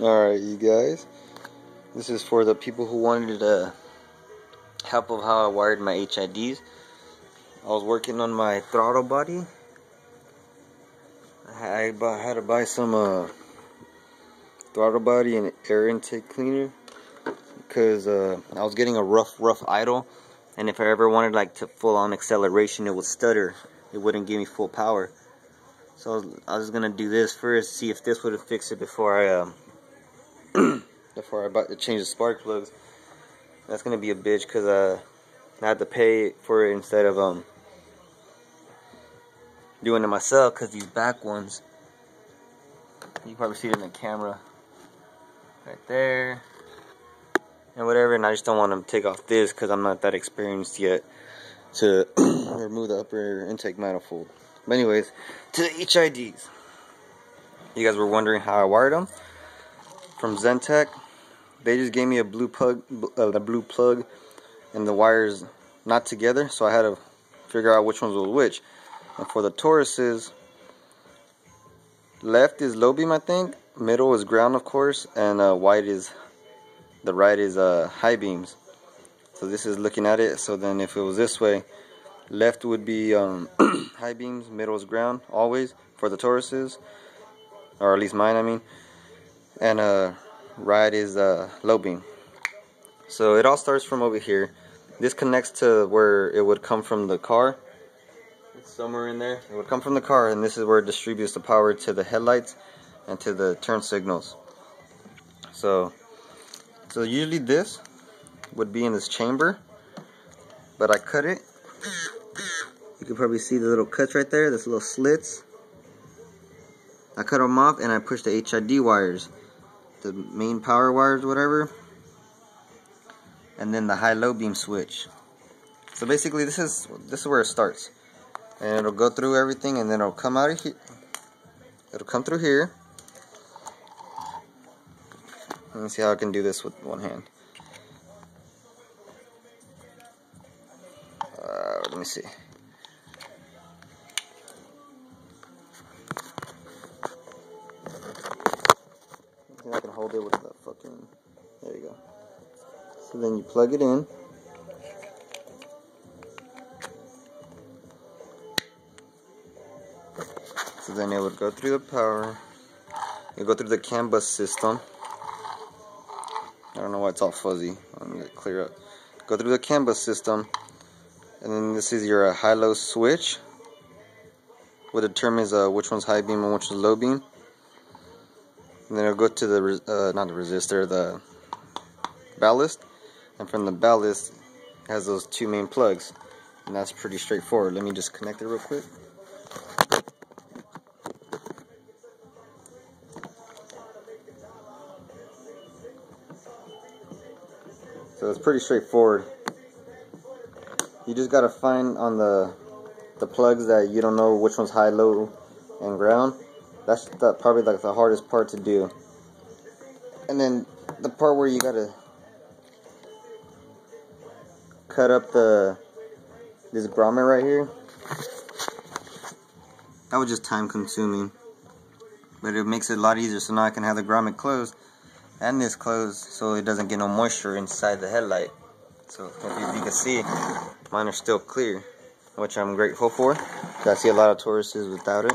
Alright, you guys, this is for the people who wanted help of how I wired my HIDs. I was working on my throttle body. I had to buy some throttle body and air intake cleaner because I was getting a rough idle, and if I ever wanted like to full on acceleration, it would stutter. It wouldn't give me full power. So I was gonna do this first, see if this would fix it before I change the spark plugs. That's gonna be a bitch because I had to pay for it instead of doing it myself, because these back ones, you can probably see it in the camera right there and whatever, and I just don't want to take off this because I'm not that experienced yet to remove the upper intake manifold. But anyways, to the HIDs. You guys were wondering how I wired them. From Zentek, they just gave me a blue plug, and the wires not together, so I had to figure out which ones was which. And for the Tauruses, left is low beam, I think, middle is ground, of course, and the right is high beams. So this is looking at it. So then if it was this way, left would be high beams, middle is ground, always, for the Tauruses, or at least mine, I mean, and right is low beam. So it all starts from over here. This connects to where it would come from the car. It's somewhere in there. It would come from the car, and this is where it distributes the power to the headlights and to the turn signals. So usually this would be in this chamber, but I cut it. You can probably see the little cuts right there, those little slits. I cut them off and I pushed the HID wires, the main power wires, whatever, and then the high-low beam switch. So basically this is where it starts, and it'll go through everything, and then it'll come out of here. It'll come through here. Let me see how I can do this with one hand. Let me see. I think I can hold it with the fucking. There you go. So then you plug it in. So then it would go through the power. It would go through the CAN bus system. I don't know why it's all fuzzy. Let me get it clear up. Go through the CAN bus system, and then this is your high-low switch, what determines which one's high beam and which one's low beam. And then it'll go to the not the resistor, the ballast, and from the ballast it has those two main plugs, and that's pretty straightforward. Let me just connect it real quick. So it's pretty straightforward. You just gotta find on the plugs that you don't know which one's high, low, and ground. That's probably like the hardest part to do. And then the part where you gotta cut up this grommet right here, that was just time consuming, but it makes it a lot easier. So now I can have the grommet closed and this closed, so it doesn't get no moisture inside the headlight. So if you can see, mine are still clear, which I'm grateful for. I see a lot of Tauruses without it.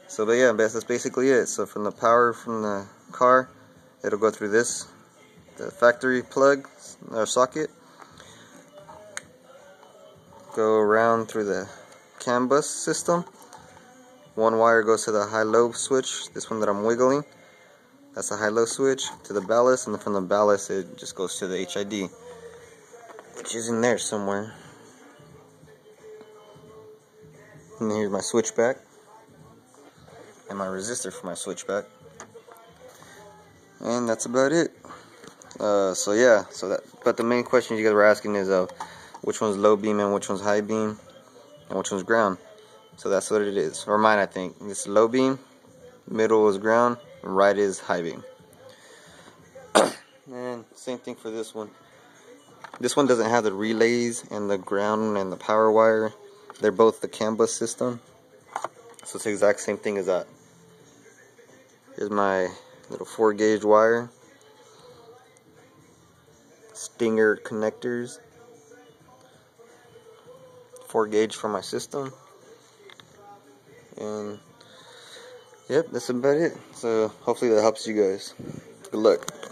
So, but yeah, that's basically it. So from the power from the car, it'll go through this, the factory plug or socket, go around through the CAN bus system. One wire goes to the high-low switch, this one that I'm wiggling. That's the high-low switch, to the ballast, and then from the ballast it just goes to the HID, which is in there somewhere. And here's my switchback and my resistor for my switchback, and that's about it. So yeah, but the main question you guys were asking is which one's low beam and which one's high beam and which one's ground. So that's what it is, or mine, I think. This is low beam, middle is ground, right is high beam. And same thing for this one. This one doesn't have the relays and the ground and the power wire. They're both the CAN bus system, so it's the exact same thing as that. Here's my Little 4-gauge wire. Stinger connectors. 4-gauge for my system. And yep, that's about it. So hopefully that helps you guys. Good luck.